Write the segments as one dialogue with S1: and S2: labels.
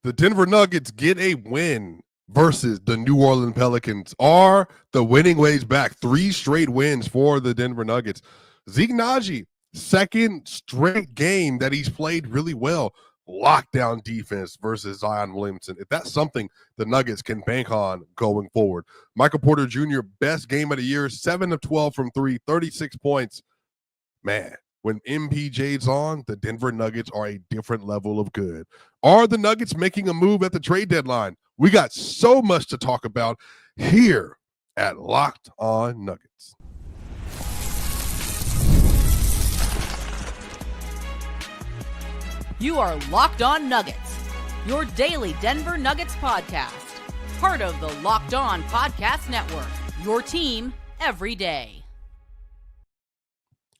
S1: The Denver Nuggets get a win versus the New Orleans Pelicans. Are the winning ways back? 3 straight wins for the Denver Nuggets. Zeke Nnaji, second straight game that he's played really well. Lockdown defense versus Zion Williamson. If that's something the Nuggets can bank on going forward. Michael Porter Jr., best game of the year, 7 of 12 from 3, 36 points. Man, when MPJ's on, the Denver Nuggets are a different level of good. Are the Nuggets making a move at the trade deadline? We got so much to talk about here at Locked On Nuggets.
S2: You are Locked On Nuggets, your daily Denver Nuggets podcast. Part of the Locked On Podcast Network, your team every day.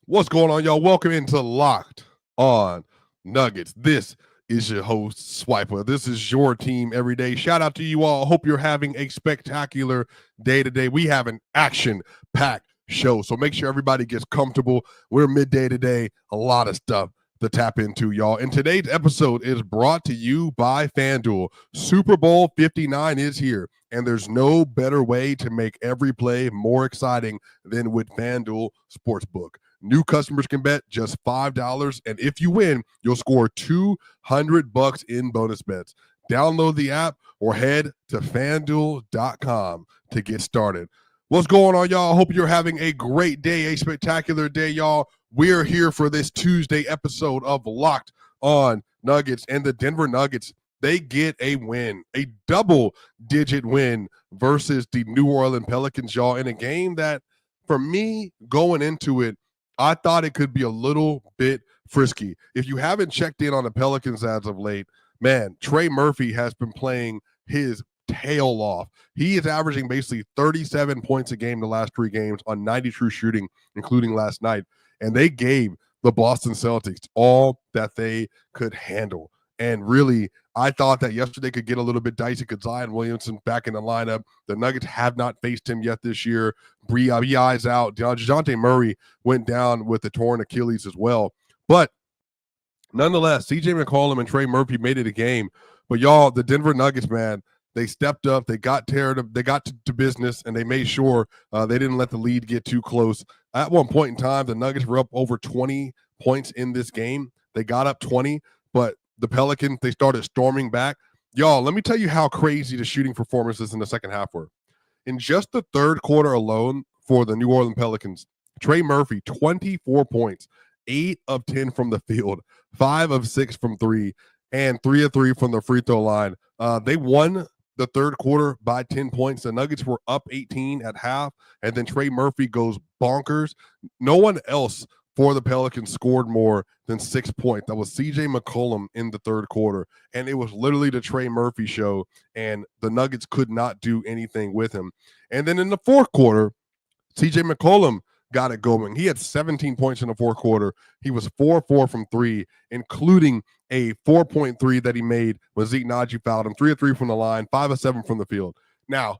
S1: What's going on, y'all? Welcome into Locked On Nuggets. This is your host, Swiper. This is your team every day. Shout out to you all. Hope you're having a spectacular day today. We have an action-packed show, so make sure everybody gets comfortable. We're midday today. A lot of stuff to tap into, y'all. And today's episode is brought to you by FanDuel. Super Bowl 59 is here, and there's no better way to make every play more exciting than with FanDuel Sportsbook. New customers can bet just $5, and if you win, you'll score $200 in bonus bets. Download the app or head to FanDuel.com to get started. What's going on, y'all? I hope you're having a great day, a spectacular day, y'all. We're here for this Tuesday episode of Locked On Nuggets, and the Denver Nuggets, they get a win, a double-digit win versus the New Orleans Pelicans, y'all, in a game that, for me, going into it, I thought it could be a little bit frisky. If you haven't checked in on the Pelicans as of late, man, Trey Murphy has been playing his tail off. He is averaging basically 37 points a game the last 3 games on 90 true shooting, including last night. And they gave the Boston Celtics all that they could handle. And really, I thought that yesterday could get a little bit dicey because Zion Williamson back in the lineup. The Nuggets have not faced him yet this year. B.I.'s out. DeJounte Murray went down with the torn Achilles as well. But nonetheless, C.J. McCollum and Trey Murphy made it a game. But y'all, the Denver Nuggets, man, they stepped up. They got to business, and they made sure they didn't let the lead get too close. At one point in time, the Nuggets were up over 20 points in this game. They got up 20, but the Pelicans, they started storming back. Y'all, let me tell you how crazy the shooting performances in the second half were. In just the third quarter alone for the New Orleans Pelicans, Trey Murphy, 24 points, 8 of 10 from the field, 5 of 6 from 3, and 3 of 3 from the free throw line. They won the third quarter by 10 points. The Nuggets were up 18 at half, and then Trey Murphy goes bonkers. No one else for the Pelicans scored more than 6 points. That was C.J. McCollum in the third quarter, and it was literally the Trey Murphy show, and the Nuggets could not do anything with him. And then in the fourth quarter, C.J. McCollum got it going. He had 17 points in the fourth quarter. He was 4-4 from 3, including a 4-point 3 that he made when Zeke Nnaji fouled him, 3 of 3 from the line, 5 of 7 from the field. Now,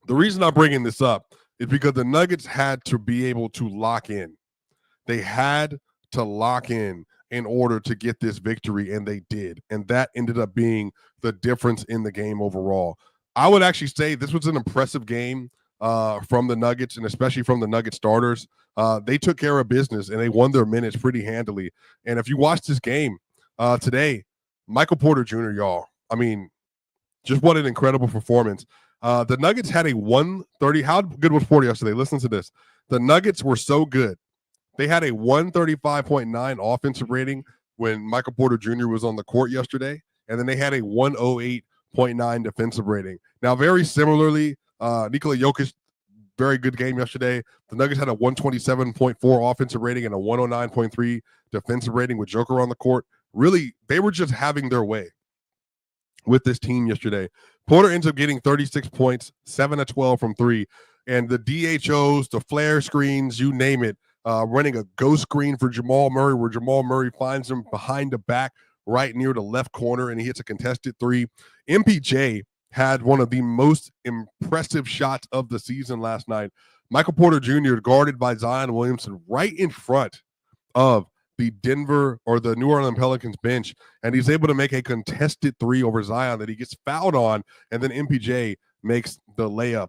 S1: the reason I'm bringing this up is because the Nuggets had to be able to lock in. They had to lock in order to get this victory, and they did. And that ended up being the difference in the game overall. I would actually say this was an impressive game from the Nuggets, and especially from the Nugget starters. They took care of business, and they won their minutes pretty handily. And if you watch this game today, Michael Porter Jr., y'all, I mean, just what an incredible performance. The Nuggets had a 130. How good was Porter yesterday? Listen to this. The Nuggets were so good. They had a 135.9 offensive rating when Michael Porter Jr. was on the court yesterday, and then they had a 108.9 defensive rating. Now, very similarly, Nikola Jokic, very good game yesterday. The Nuggets had a 127.4 offensive rating and a 109.3 defensive rating with Joker on the court. Really, they were just having their way with this team yesterday. Porter ends up getting 36 points, 7 of 12 from 3, and the DHOs, the flare screens, you name it, running a ghost screen for Jamal Murray, where Jamal Murray finds him behind the back right near the left corner, and he hits a contested 3. MPJ had one of the most impressive shots of the season last night. Michael Porter Jr. guarded by Zion Williamson right in front of the New Orleans Pelicans bench, and he's able to make a contested three over Zion that he gets fouled on, and then MPJ makes the layup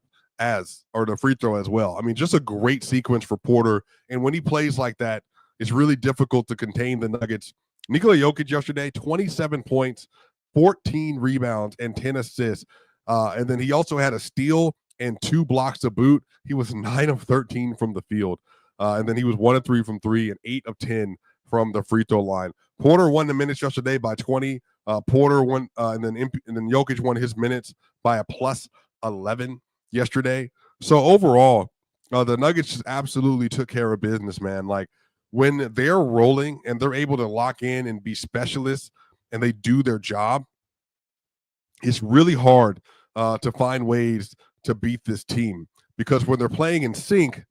S1: or the free throw as well. I mean, just a great sequence for Porter. And when he plays like that, it's really difficult to contain the Nuggets. Nikola Jokic yesterday, 27 points, 14 rebounds, and 10 assists. And then he also had a steal and 2 blocks to boot. He was 9 of 13 from the field. And then he was 1 of 3 from 3 and 8 of 10 from the free throw line. Porter won the minutes yesterday by 20. Porter won, and then Jokic won his minutes by a plus 11 yesterday. So overall, the Nuggets just absolutely took care of business, man. Like, when they're rolling and they're able to lock in and be specialists and they do their job, it's really hard to find ways to beat this team, because when they're playing in sync,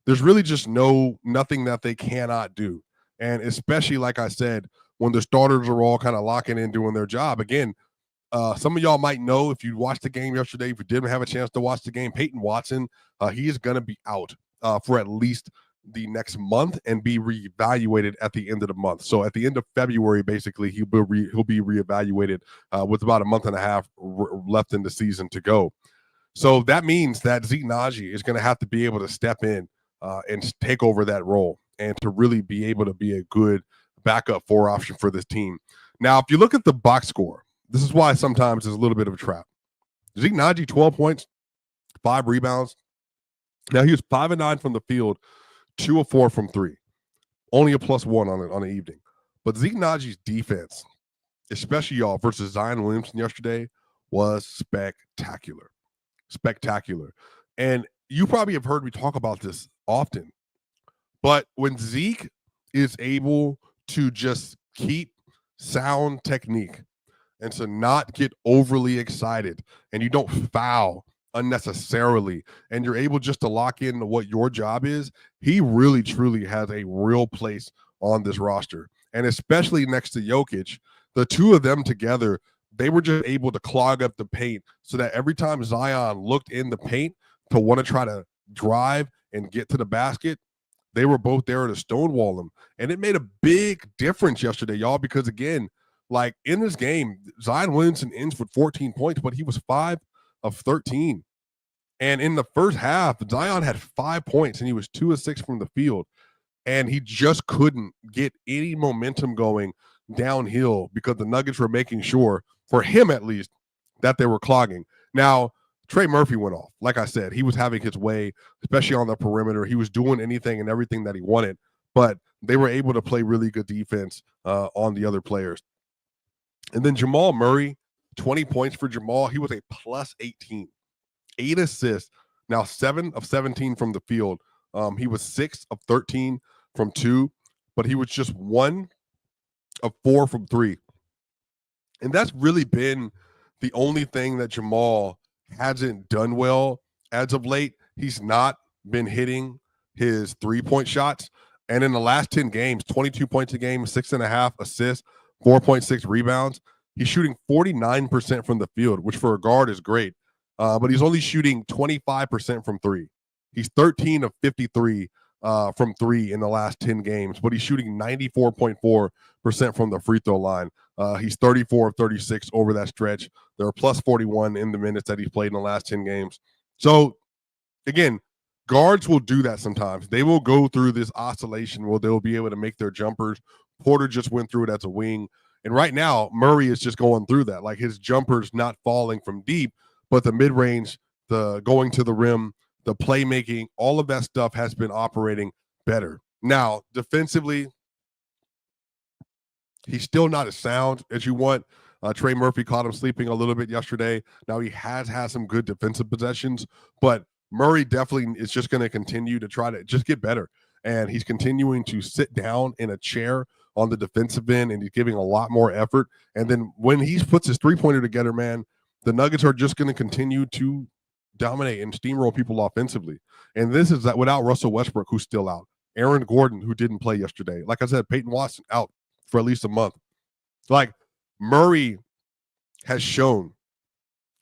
S1: there's really just nothing that they cannot do. And especially, like I said, when the starters are all kind of locking in doing their job. Again, some of y'all might know, if you watched the game yesterday, if you didn't have a chance to watch the game, Peyton Watson, he is going to be out for at least the next month and be reevaluated at the end of the month. So at the end of February, basically, he'll be reevaluated with about a month and a half left in the season to go. So that means that Zeke Nnaji is going to have to be able to step in and take over that role, and to really be able to be a good backup 4 option for this team. Now, if you look at the box score, this is why sometimes it's a little bit of a trap. Zeke Nnaji, 12 points, 5 rebounds. Now, he was 5 of 9 from the field, 2 of 4 from 3. Only a +1 on the evening. But Zeke Nnaji's defense, especially y'all, versus Zion Williamson yesterday, was spectacular. Spectacular. And you probably have heard me talk about this often. But when Zeke is able to just keep sound technique and to not get overly excited, and you don't foul unnecessarily, and you're able just to lock in what your job is, he really truly has a real place on this roster. And especially next to Jokic, the two of them together, they were just able to clog up the paint so that every time Zion looked in the paint to want to try to drive and get to the basket, they were both there to stonewall him. And it made a big difference yesterday, y'all, because again, like in this game, Zion Williamson ends with 14 points, but he was 5 of 13. And in the first half, Zion had 5 points and he was 2 of 6 from the field. And he just couldn't get any momentum going downhill because the Nuggets were making sure, for him at least, that they were clogging. Now, Trey Murphy went off. Like I said, he was having his way, especially on the perimeter. He was doing anything and everything that he wanted, but they were able to play really good defense on the other players. And then Jamal Murray, 20 points for Jamal. He was a +18, 8 assists. Now 7 of 17 from the field. He was 6 of 13 from 2, but he was just 1 of 4 from 3. And that's really been the only thing that Jamal hasn't done well as of late. He's not been hitting his 3-point shots. And in the last 10 games, 22 points a game, 6.5 assists, 4.6 rebounds. He's shooting 49% from the field, which for a guard is great. But he's only shooting 25% from 3. He's 13 of 53 from 3 in the last 10 games, but he's shooting 94.4% from the free throw line. He's 34 of 36 over that stretch. There are +41 in the minutes that he's played in the last 10 games. So, again, guards will do that sometimes. They will go through this oscillation where they'll be able to make their jumpers. Porter just went through it as a wing. And right now, Murray is just going through that. Like, his jumper's not falling from deep, but the mid-range, the going to the rim, the playmaking, all of that stuff has been operating better. Now, defensively, he's still not as sound as you want. Trey Murphy caught him sleeping a little bit yesterday. Now, he has had some good defensive possessions, but Murray definitely is just going to continue to try to just get better. And he's continuing to sit down in a chair on the defensive end, and he's giving a lot more effort. And then when he puts his three-pointer together, man, the Nuggets are just going to continue to dominate and steamroll people offensively. And this is that without Russell Westbrook, who's still out. Aaron Gordon, who didn't play yesterday. Like I said, Peyton Watson out for at least a month. Like, Murray has shown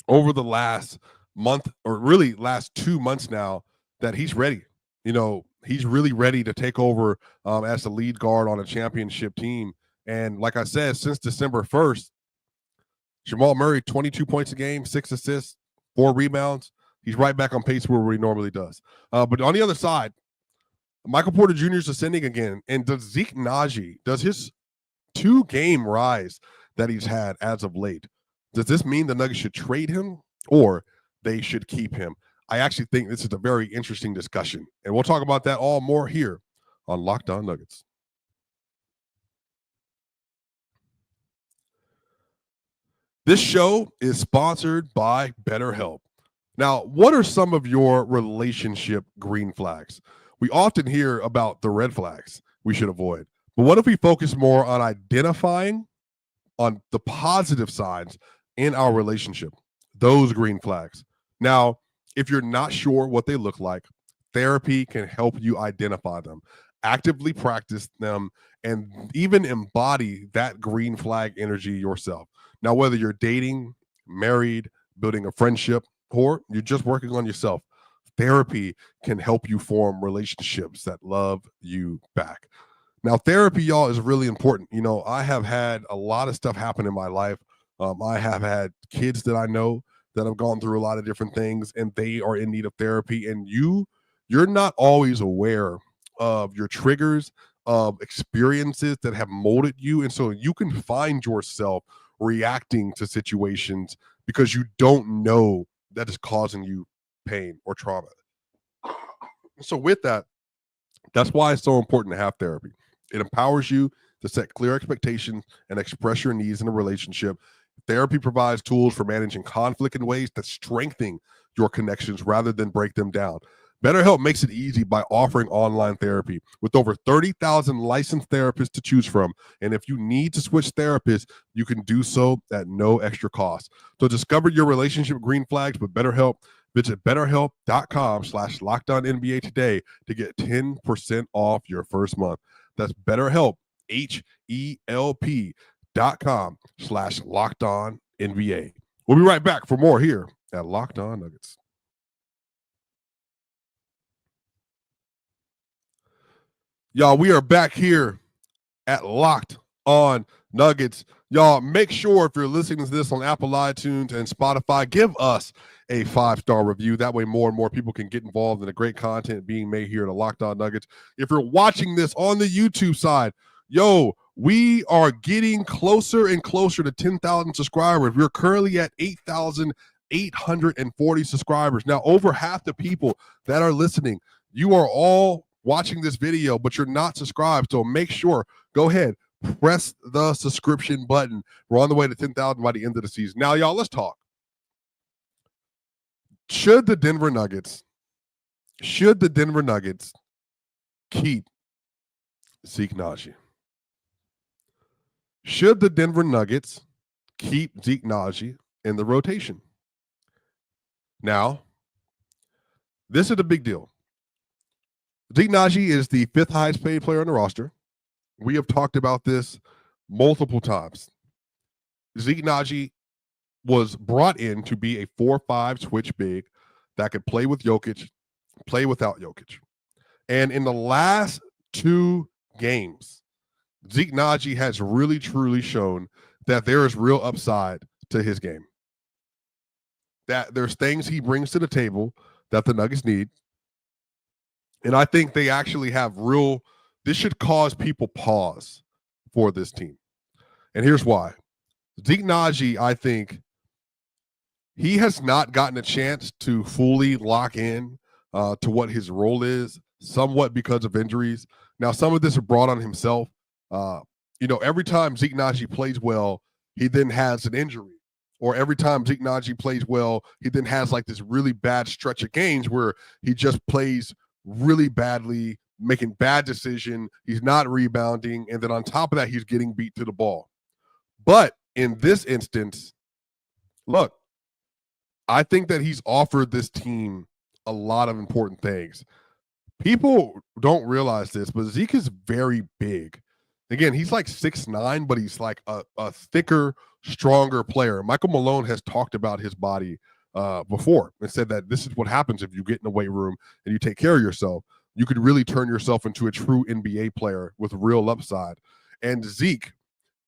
S1: over the last month, or really last 2 months now, that he's ready. You know, he's really ready to take over as the lead guard on a championship team. And like I said, since December 1st, Jamal Murray, 22 points a game, 6 assists, 4 rebounds. He's right back on pace where he normally does. But on the other side, Michael Porter Jr. is ascending again. And does Zeke Nnaji, does his 2-game rise that he's had as of late, does this mean the Nuggets should trade him or they should keep him? I actually think this is a very interesting discussion. And we'll talk about that all more here on Locked On Nuggets. This show is sponsored by BetterHelp. Now, what are some of your relationship green flags? We often hear about the red flags we should avoid. But what if we focus more on identifying on the positive signs in our relationship, those green flags? Now, if you're not sure what they look like, therapy can help you identify them, actively practice them, and even embody that green flag energy yourself. Now, whether you're dating, married, building a friendship, or you're just working on yourself, therapy can help you form relationships that love you back. Now, therapy, y'all, is really important. You know, I have had a lot of stuff happen in my life. I have had kids that I know that have gone through a lot of different things, and they are in need of therapy. And you're not always aware of your triggers, of experiences that have molded you. And so you can find yourself reacting to situations because you don't know that is causing you pain or trauma. So with that, that's why it's so important to have therapy. It empowers you to set clear expectations and express your needs in a relationship. Therapy provides tools for managing conflict in ways that strengthen your connections rather than break them down. BetterHelp makes it easy by offering online therapy with over 30,000 licensed therapists to choose from. And if you need to switch therapists, you can do so at no extra cost. So discover your relationship green flags with BetterHelp. Visit BetterHelp.com/LockedOnNBA today to get 10% off your first month. That's BetterHelp, HELP.com/LockedOnNBA. We'll be right back for more here at Locked On Nuggets. Y'all, we are back here at Locked On Nuggets. Y'all, make sure if you're listening to this on Apple iTunes and Spotify, give us a 5-star review. That way more and more people can get involved in the great content being made here at Locked On Nuggets. If you're watching this on the YouTube side, we are getting closer and closer to 10,000 subscribers. We're currently at 8,840 subscribers. Now, over half the people that are listening, you are all watching this video, but you're not subscribed. So make sure, go ahead, press the subscription button. We're on the way to 10,000 by the end of the season. Now, y'all, let's talk. Should the Denver Nuggets keep Zeke Nnaji? Should the Denver Nuggets keep Zeke Nnaji in the rotation? Now, this is a big deal. Zeke Nnaji is the 5th highest paid player on the roster. We have talked about this multiple times. Zeke Nnaji was brought in to be a 4-5 switch big that could play with Jokic, play without Jokic. And in the last 2 games, Zeke Nnaji has really, truly shown that there is real upside to his game. That there's things he brings to the table that the Nuggets need. And I think they actually have this should cause people pause for this team. And here's why. Zeke Nnaji, I think, he has not gotten a chance to fully lock in to what his role is, somewhat because of injuries. Now, some of this is brought on himself. Every time Zeke Nnaji plays well, he then has an injury. Or every time Zeke Nnaji plays well, he then has like this really bad stretch of games where he just plays really badly, making bad decisions. He's not rebounding. And then on top of that, he's getting beat to the ball. But in this instance, look, I think that he's offered this team a lot of important things. People don't realize this, but Zeke is very big. Again, he's like 6'9", but he's like a thicker, stronger player. Michael Malone has talked about his body before and said that this is what happens if you get in the weight room and you take care of yourself. you could really turn yourself into a true NBA player with real upside. And Zeke,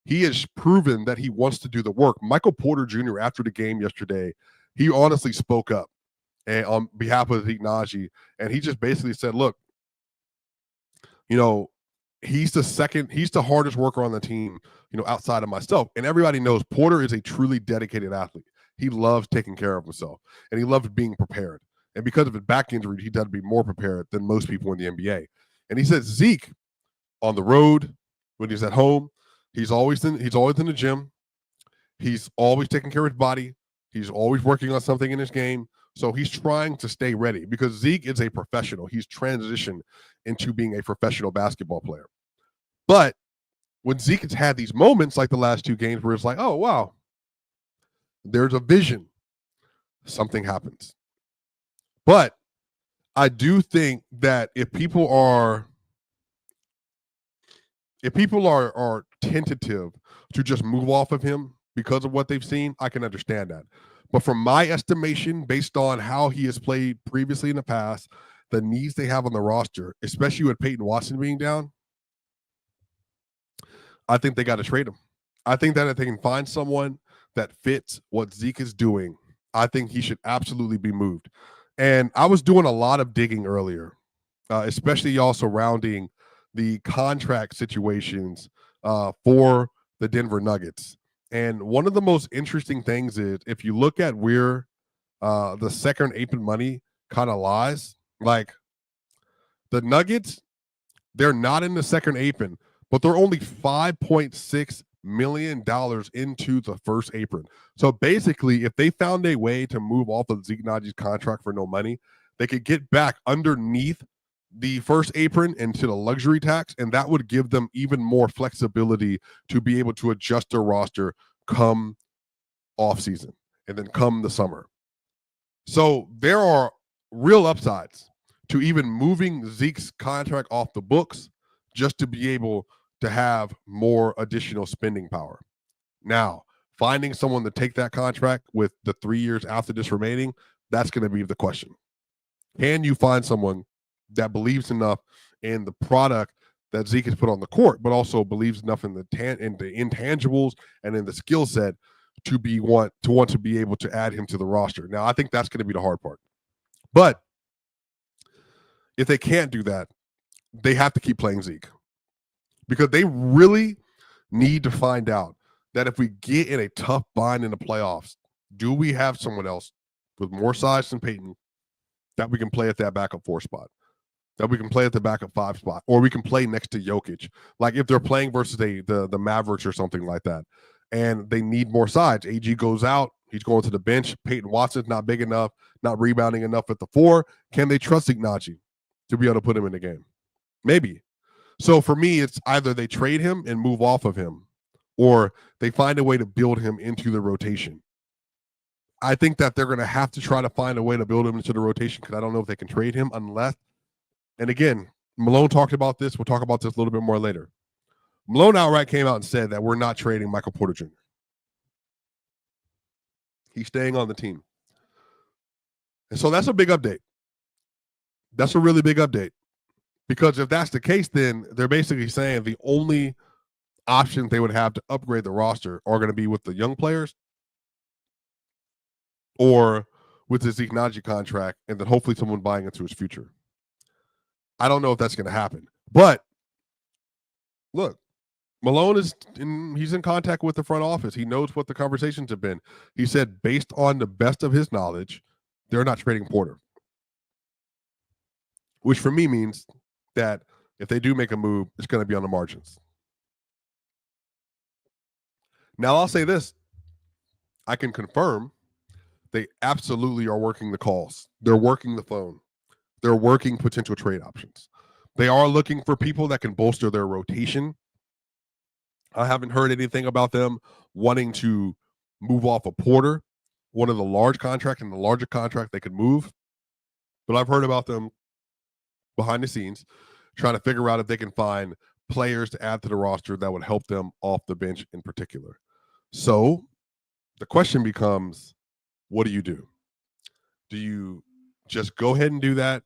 S1: he has proven that he wants to do the work. Michael Porter Jr., after the game yesterday, he honestly spoke up and on behalf of Zeke Nnaji, and he just basically said, look, he's the hardest worker on the team, outside of myself. And everybody knows Porter is a truly dedicated athlete. He loves taking care of himself, and he loves being prepared. And because of his back injury, he does be more prepared than most people in the NBA. And he said Zeke, on the road, when he's at home, he's always in the gym. He's always taking care of his body. He's always working on something in his game. So he's trying to stay ready because Zeke is a professional. He's transitioned into being a professional basketball player. But when Zeke has had these moments like the last two games where it's like, oh, wow, there's a vision, something happens. But I do think that if people are tentative to just move off of him because of what they've seen, I can understand that. But from my estimation, based on how he has played previously in the past, the needs they have on the roster, especially with Peyton Watson being down, I think they got to trade him. I think that if they can find someone that fits what Zeke is doing, I think he should absolutely be moved. And I was doing a lot of digging earlier, especially y'all surrounding the contract situations for the Denver Nuggets. And one of the most interesting things is if you look at where the second apron money kind of lies, like the Nuggets, they're not in the second apron, but they're only $5.6 million into the first apron. So basically, if they found a way to move off of Zeke Nnaji's contract for no money, they could get back underneath the first apron into the luxury tax, and that would give them even more flexibility to be able to adjust their roster come off season and then come the summer. So there are real upsides to even moving Zeke's contract off the books just to be able to have more additional spending power. Now, finding someone to take that contract with the 3 years after this remaining, that's going to be the question. Can you find someone that believes enough in the product that Zeke has put on the court, but also believes enough in the intangibles and in the skill set to want to be able to add him to the roster? Now, I think that's going to be the hard part. But if they can't do that, they have to keep playing Zeke, because they really need to find out that if we get in a tough bind in the playoffs, do we have someone else with more size than Peyton that we can play at that backup 4 spot, that we can play at the backup 5 spot, or we can play next to Jokic? Like if they're playing versus the Mavericks or something like that, and they need more size. AG goes out. He's going to the bench. Peyton Watson's not big enough, not rebounding enough at the 4. Can they trust Zeke Nnaji to be able to put him in the game? Maybe. So for me, it's either they trade him and move off of him, or they find a way to build him into the rotation. I think that they're going to have to try to find a way to build him into the rotation, because I don't know if they can trade him unless, and again, Malone talked about this. We'll talk about this a little bit more later. Malone outright came out and said that we're not trading Michael Porter Jr. He's staying on the team. And so that's a big update. That's a really big update. Because if that's the case, then they're basically saying the only options they would have to upgrade the roster are going to be with the young players or with the Zeke Nnaji contract, and then hopefully someone buying into his future. I don't know if that's going to happen. But look, Malone he's in contact with the front office. He knows what the conversations have been. He said, based on the best of his knowledge, they're not trading Porter. Which for me means that if they do make a move, it's going to be on the margins. Now, I'll say this. I can confirm they absolutely are working the calls. They're working the phone. They're working potential trade options. They are looking for people that can bolster their rotation. I haven't heard anything about them wanting to move off of Porter, one of the large contract and the larger contract they could move. But I've heard about them behind the scenes trying to figure out if they can find players to add to the roster that would help them off the bench in particular. So the question becomes, what do you do? Do you just go ahead and do that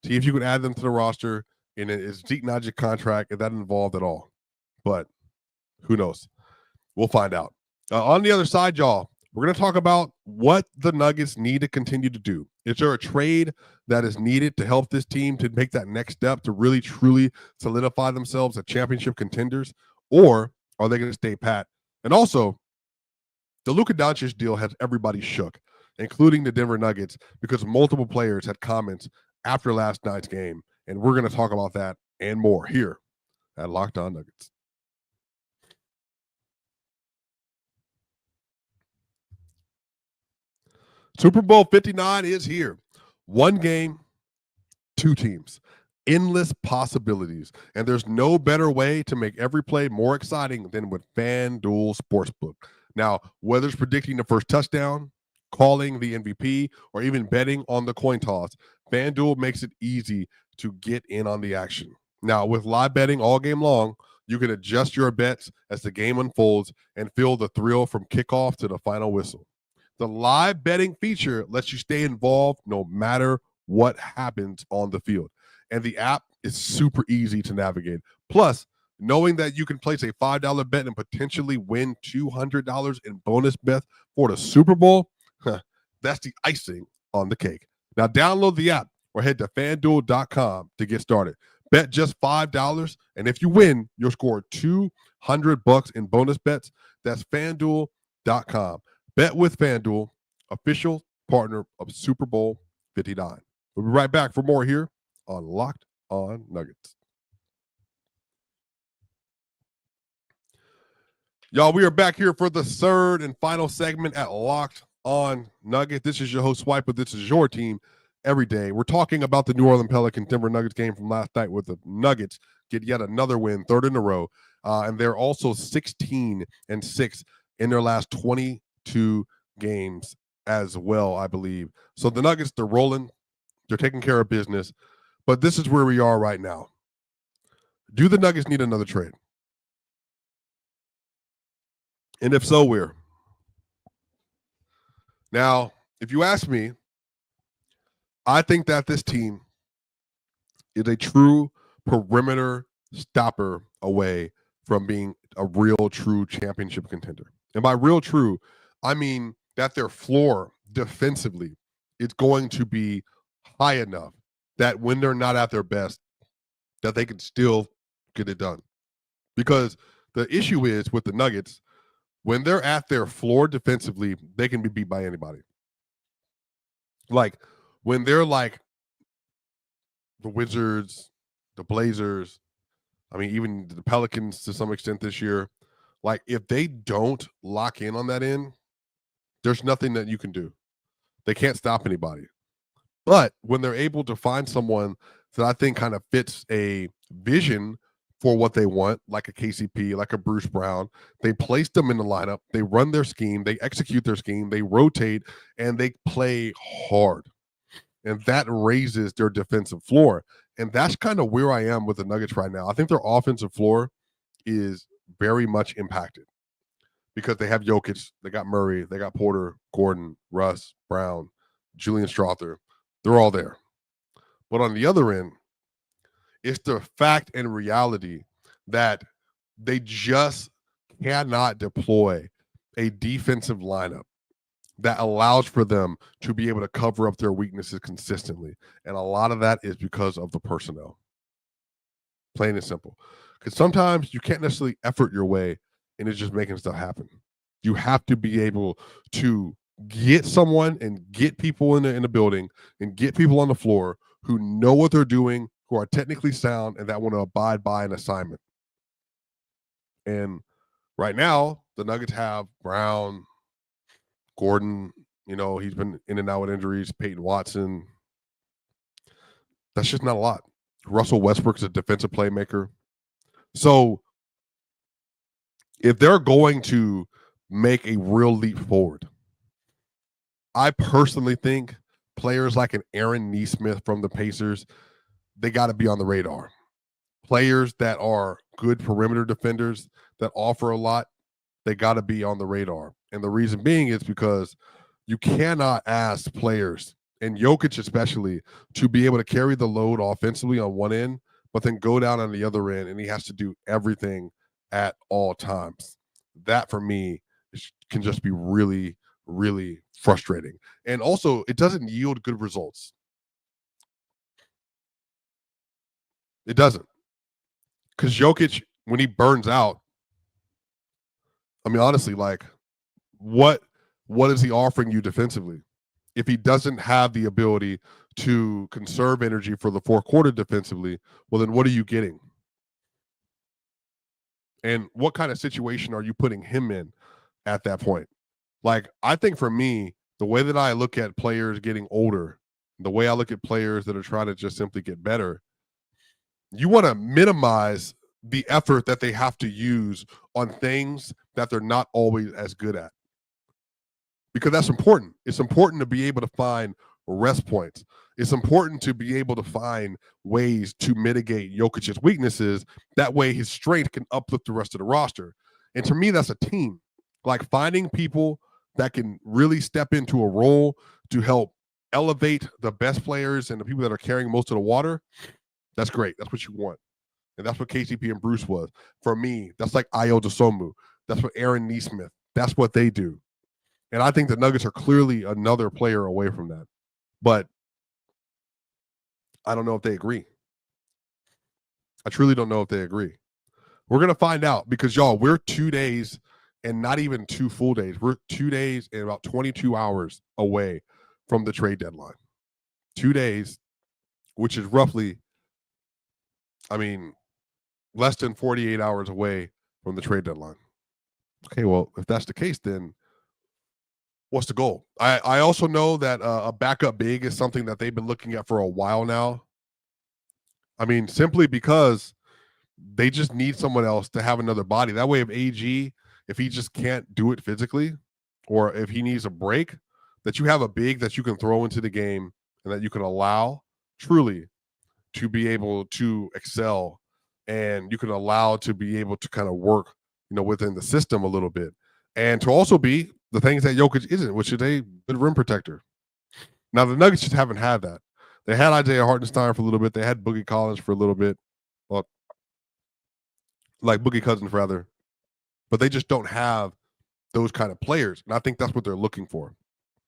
S1: See if you can add them to the roster. And is Zeke Nnaji contract, is that involved at all? But who knows? We'll find out. On the other side, y'all, we're going to talk about what the Nuggets need to continue to do. Is there a trade that is needed to help this team to make that next step to really, truly solidify themselves as championship contenders? Or are they going to stay pat? And also, the Luka Doncic deal has everybody shook, including the Denver Nuggets, because multiple players had comments after last night's game. And we're going to talk about that and more here at Locked On Nuggets. Super Bowl 59 is here. One game, two teams, endless possibilities. And there's no better way to make every play more exciting than with FanDuel Sportsbook. Now, whether it's predicting the first touchdown, calling the MVP, or even betting on the coin toss, FanDuel makes it easy to get in on the action. Now, with live betting all game long, you can adjust your bets as the game unfolds and feel the thrill from kickoff to the final whistle. The live betting feature lets you stay involved no matter what happens on the field. And the app is super easy to navigate. Plus, knowing that you can place a $5 bet and potentially win $200 in bonus bets for the Super Bowl, that's the icing on the cake. Now, download the app or head to FanDuel.com to get started. Bet just $5, and if you win, you'll score $200 in bonus bets. That's FanDuel.com. Bet with FanDuel, official partner of Super Bowl 59. We'll be right back for more here on Locked On Nuggets. Y'all, we are back here for the third and final segment at Locked On Nuggets. This is your host, Swiper. This is your team every day. We're talking about the New Orleans Pelicans Denver Nuggets game from last night, with the Nuggets get yet another win, third in a row. And they're also 16-6 in their last 22 games as well, I believe. So the Nuggets, they're rolling. They're taking care of business. But this is where we are right now. Do the Nuggets need another trade? And if so, where? Now, if you ask me, I think that this team is a true perimeter stopper away from being a real, true championship contender. And by real, true, I mean that their floor defensively is going to be high enough that when they're not at their best, that they can still get it done. Because the issue is with the Nuggets, when they're at their floor defensively, they can be beat by anybody. Like when they're like the Wizards, the Blazers, I mean, even the Pelicans to some extent this year, like if they don't lock in on that end, there's nothing that you can do. They can't stop anybody. But when they're able to find someone that I think kind of fits a vision for what they want, like a KCP, like a Bruce Brown, they place them in the lineup, they run their scheme, they execute their scheme, they rotate, and they play hard. And that raises their defensive floor. And that's kind of where I am with the Nuggets right now. I think their offensive floor is very much impacted because they have Jokic, they got Murray, they got Porter, Gordon, Russ, Brown, Julian Strother. They're all there. But on the other end, it's the fact and reality that they just cannot deploy a defensive lineup that allows for them to be able to cover up their weaknesses consistently. And a lot of that is because of the personnel. Plain and simple. Because sometimes you can't necessarily effort your way into just making stuff happen. You have to be able to get someone and get people in the building and get people on the floor who know what they're doing, who are technically sound, and that want to abide by an assignment. And right now, the Nuggets have Brown, Gordon, he's been in and out with injuries, Peyton Watson. That's just not a lot. Russell Westbrook's a defensive playmaker. So if they're going to make a real leap forward, I personally think players like an Aaron Nesmith from the Pacers, they got to be on the radar. Players that are good perimeter defenders that offer a lot, they got to be on the radar. And the reason being is because you cannot ask players and Jokic especially, to be able to carry the load offensively on one end, but then go down on the other end, and he has to do everything at all times. That for me can just be really, really frustrating. And also, it doesn't yield good results. It doesn't. Because Jokic, when he burns out, I mean, honestly, like, what is he offering you defensively? If he doesn't have the ability to conserve energy for the fourth quarter defensively, well, then what are you getting? And what kind of situation are you putting him in at that point? Like, I think for me, the way that I look at players getting older, the way I look at players that are trying to just simply get better, you want to minimize the effort that they have to use on things that they're not always as good at. Because that's important. It's important to be able to find rest points. It's important to be able to find ways to mitigate Jokic's weaknesses. That way his strength can uplift the rest of the roster. And to me, that's a team. Like, finding people that can really step into a role to help elevate the best players and the people that are carrying most of the water, that's great. That's what you want. And that's what KCP and Bruce was. For me, that's like Ayo Dosunmu. That's what Aaron Nesmith. That's what they do. And I think the Nuggets are clearly another player away from that. But I don't know if they agree. I truly don't know if they agree. We're going to find out because, y'all, we're 2 days and not even 2 full days. We're 2 days and about 22 hours away from the trade deadline. 2 days, which is roughly, I mean, less than 48 hours away from the trade deadline. Okay, well, if that's the case, then what's the goal? I also know that a backup big is something that they've been looking at for a while now. I mean, simply because they just need someone else to have another body. That way, if he just can't do it physically, or if he needs a break, that you have a big that you can throw into the game and that you can allow truly to be able to excel, and you can allow to be able to kind of work, within the system a little bit, and to also be the things that Jokic isn't, which is a good rim protector. Now, the Nuggets just haven't had that. They had Isaiah Hartenstein for a little bit. They had Boogie Collins for a little bit. Well, like Boogie Cousins, rather. But they just don't have those kind of players. And I think that's what they're looking for.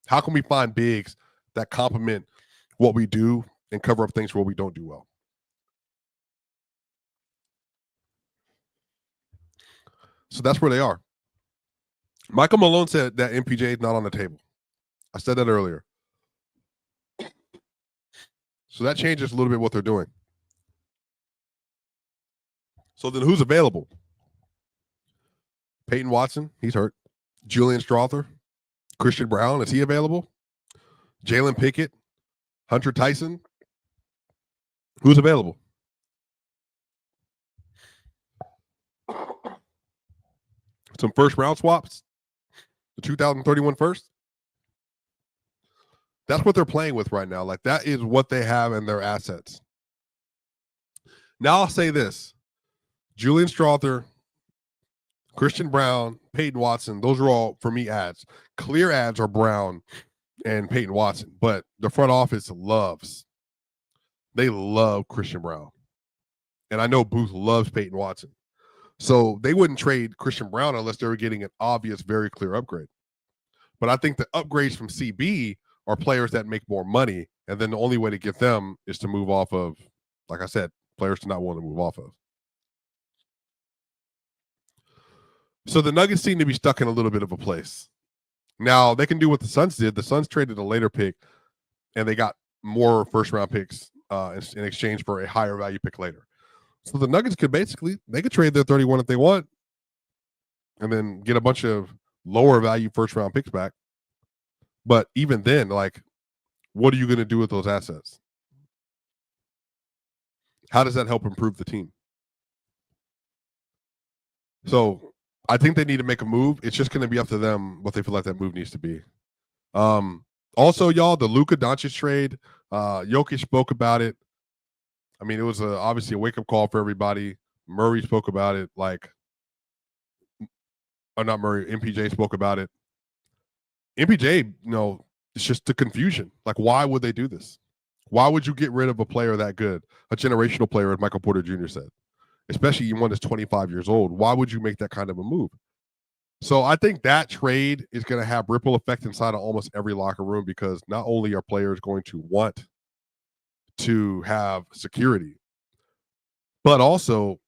S1: How can we find bigs that complement what we do and cover up things where we don't do well? So that's where they are. Michael Malone said that MPJ is not on the table. I said that earlier. So that changes a little bit what they're doing. So then who's available? Peyton Watson, he's hurt. Julian Strawther, Christian Brown, is he available? Jalen Pickett, Hunter Tyson. Who's available? Some first round swaps? The 2031 first? That's what they're playing with right now. Like, that is what they have in their assets. Now I'll say this. Julian Strawther, Christian Brown, Peyton Watson, those are all, for me, ads. Clear ads are Brown and Peyton Watson, but the front office they love Christian Brown. And I know Booth loves Peyton Watson. So they wouldn't trade Christian Brown unless they were getting an obvious, very clear upgrade. But I think the upgrades from CB are players that make more money, and then the only way to get them is to move off of, like I said, players to not want to move off of. So the Nuggets seem to be stuck in a little bit of a place. Now, they can do what the Suns did. The Suns traded a later pick, and they got more first-round picks in exchange for a higher value pick later. So the Nuggets could trade their 31 if they want, and then get a bunch of lower value first-round picks back. But even then, like, what are you going to do with those assets? How does that help improve the team? So I think they need to make a move. It's just going to be up to them what they feel like that move needs to be. Also, y'all, the Luka Doncic trade, Jokic spoke about it. I mean, it was obviously a wake-up call for everybody. Murray spoke about it. MPJ spoke about it. MPJ, It's just the confusion. Like, why would they do this? Why would you get rid of a player that good, a generational player, as Michael Porter Jr. said, especially one that's 25 years old? Why would you make that kind of a move? So I think that trade is going to have ripple effect inside of almost every locker room, because not only are players going to want to have security, but also,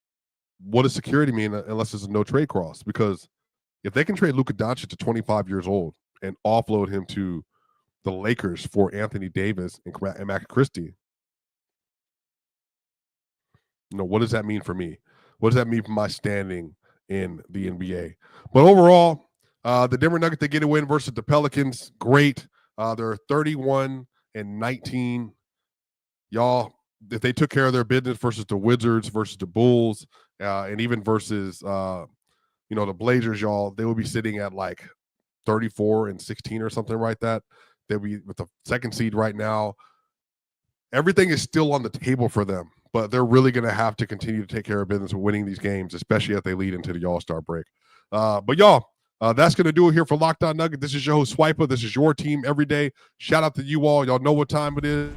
S1: what does security mean unless it's a no trade clause? Because if they can trade Luka Doncic to 25 years old and offload him to the Lakers for Anthony Davis and Max Christie, what does that mean for me? What does that mean for my standing in the NBA? But overall, the Denver Nuggets, they get a win versus the Pelicans. Great. They're 31-19. Y'all, if they took care of their business versus the Wizards, versus the Bulls, and even versus the Blazers, y'all, they would be sitting at like 34-16 or something like that. They'll be with the second seed right now. Everything is still on the table for them, but they're really going to have to continue to take care of business with winning these games, especially as they lead into the All-Star break. But y'all, that's going to do it here for Locked On Nuggets. This is your host, Swiper. This is your team every day. Shout out to you all. Y'all know what time it is.